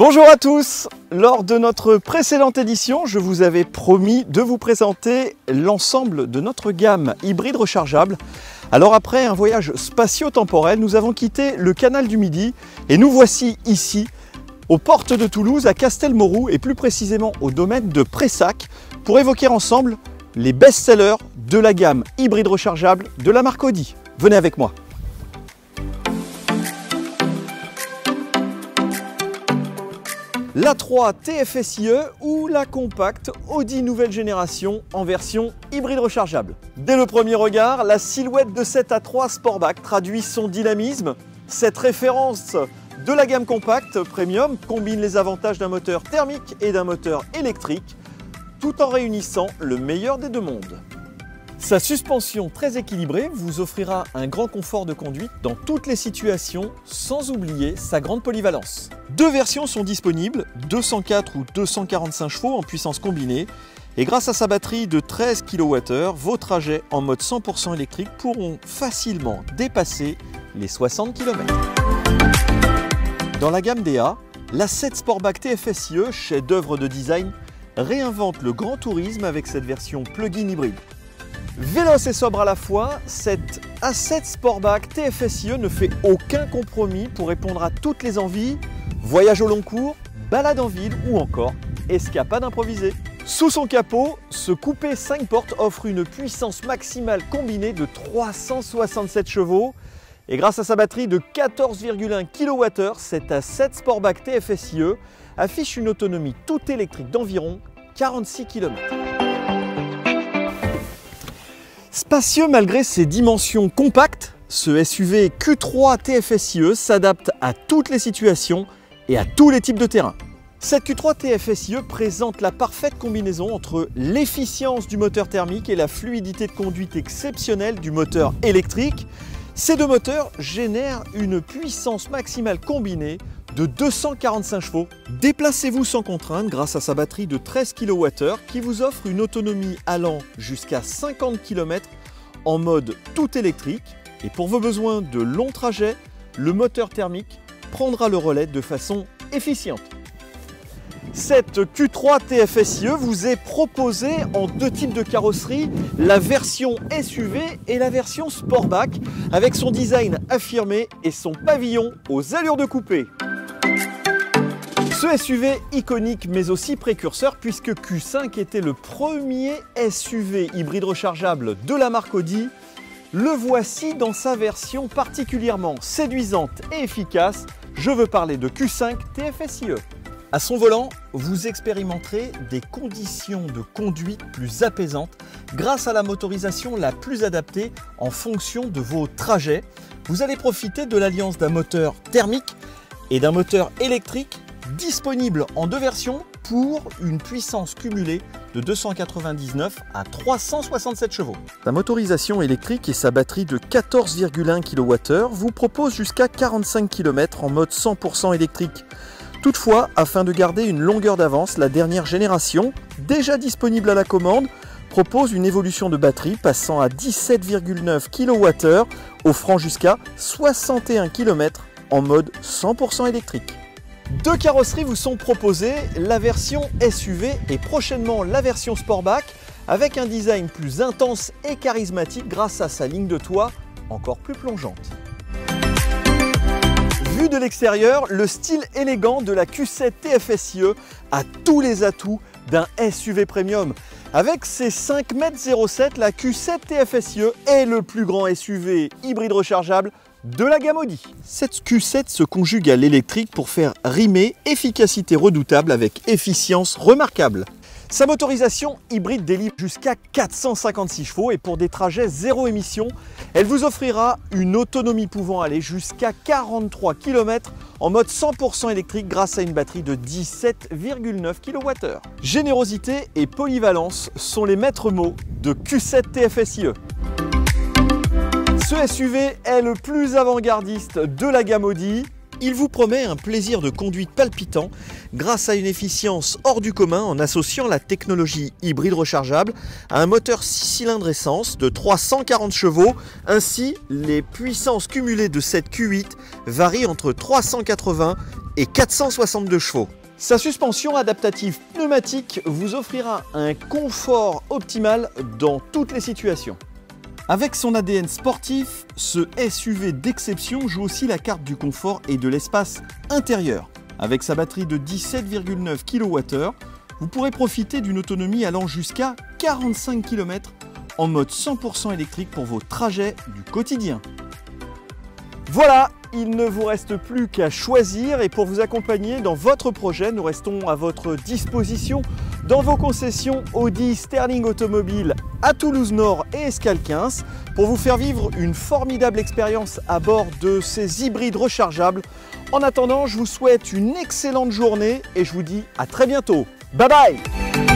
Bonjour à tous! Lors de notre précédente édition, je vous avais promis de vous présenter l'ensemble de notre gamme hybride rechargeable. Alors après un voyage spatio-temporel, nous avons quitté le canal du Midi et nous voici ici, aux portes de Toulouse, à Castelmourou et plus précisément au domaine de Prayssac, pour évoquer ensemble les best-sellers de la gamme hybride rechargeable de la marque Audi. Venez avec moi! L'A3 TFSIe ou la compacte Audi nouvelle génération en version hybride rechargeable. Dès le premier regard, la silhouette de cette A3 Sportback traduit son dynamisme. Cette référence de la gamme compacte premium combine les avantages d'un moteur thermique et d'un moteur électrique, tout en réunissant le meilleur des deux mondes. Sa suspension très équilibrée vous offrira un grand confort de conduite dans toutes les situations, sans oublier sa grande polyvalence. Deux versions sont disponibles, 204 ou 245 chevaux en puissance combinée, et grâce à sa batterie de 13 kWh, vos trajets en mode 100% électrique pourront facilement dépasser les 60 km. Dans la gamme DA, la 7 Sportback TFSIe, chef-d'œuvre de design, réinvente le grand tourisme avec cette version plug-in hybride. Véloce et sobre à la fois, cette A7 Sportback TFSIe ne fait aucun compromis pour répondre à toutes les envies, voyage au long cours, balade en ville ou encore escapade improvisée. Sous son capot, ce coupé 5 portes offre une puissance maximale combinée de 367 chevaux et grâce à sa batterie de 14,1 kWh, cette A7 Sportback TFSIe affiche une autonomie toute électrique d'environ 46 km. Spacieux malgré ses dimensions compactes, ce SUV Q3 TFSIe s'adapte à toutes les situations et à tous les types de terrain. Cette Q3 TFSIe présente la parfaite combinaison entre l'efficience du moteur thermique et la fluidité de conduite exceptionnelle du moteur électrique. Ces deux moteurs génèrent une puissance maximale combinée de 245 chevaux. Déplacez-vous sans contrainte grâce à sa batterie de 13 kWh qui vous offre une autonomie allant jusqu'à 50 km en mode tout électrique. Et pour vos besoins de longs trajets, le moteur thermique prendra le relais de façon efficiente. Cette Q3 TFSIe vous est proposée en deux types de carrosserie, la version SUV et la version Sportback, avec son design affirmé et son pavillon aux allures de coupé. Ce SUV iconique mais aussi précurseur puisque Q5 était le premier SUV hybride rechargeable de la marque Audi, le voici dans sa version particulièrement séduisante et efficace. Je veux parler de Q5 TFSIe. À son volant, vous expérimenterez des conditions de conduite plus apaisantes grâce à la motorisation la plus adaptée en fonction de vos trajets. Vous allez profiter de l'alliance d'un moteur thermique et d'un moteur électrique disponible en deux versions pour une puissance cumulée de 299 à 367 chevaux. Sa motorisation électrique et sa batterie de 14,1 kWh vous proposent jusqu'à 45 km en mode 100% électrique. Toutefois, afin de garder une longueur d'avance, la dernière génération, déjà disponible à la commande, propose une évolution de batterie passant à 17,9 kWh, offrant jusqu'à 61 km en mode 100% électrique. Deux carrosseries vous sont proposées, la version SUV et prochainement la version Sportback, avec un design plus intense et charismatique grâce à sa ligne de toit encore plus plongeante. Vu de l'extérieur, le style élégant de la Q7 TFSIe a tous les atouts d'un SUV premium. Avec ses 5,07 m, la Q7 TFSIe est le plus grand SUV hybride rechargeable de la gamme Audi. Cette Q7 se conjugue à l'électrique pour faire rimer efficacité redoutable avec efficience remarquable. Sa motorisation hybride délivre jusqu'à 456 chevaux et pour des trajets zéro émission, elle vous offrira une autonomie pouvant aller jusqu'à 43 km en mode 100% électrique grâce à une batterie de 17,9 kWh. Générosité et polyvalence sont les maîtres mots de Q7 TFSIe. Ce SUV est le plus avant-gardiste de la gamme Audi. Il vous promet un plaisir de conduite palpitant grâce à une efficience hors du commun en associant la technologie hybride rechargeable à un moteur 6 cylindres essence de 340 chevaux. Ainsi, les puissances cumulées de cette Q8 varient entre 380 et et 462 chevaux. Sa suspension adaptative pneumatique vous offrira un confort optimal dans toutes les situations. Avec son ADN sportif, ce SUV d'exception joue aussi la carte du confort et de l'espace intérieur. Avec sa batterie de 17,9 kWh, vous pourrez profiter d'une autonomie allant jusqu'à 45 km en mode 100% électrique pour vos trajets du quotidien. Voilà, il ne vous reste plus qu'à choisir et pour vous accompagner dans votre projet, nous restons à votre disposition dans vos concessions Audi Sterling Automobile à Toulouse Nord et Escalquens pour vous faire vivre une formidable expérience à bord de ces hybrides rechargeables. En attendant, je vous souhaite une excellente journée et je vous dis à très bientôt. Bye bye!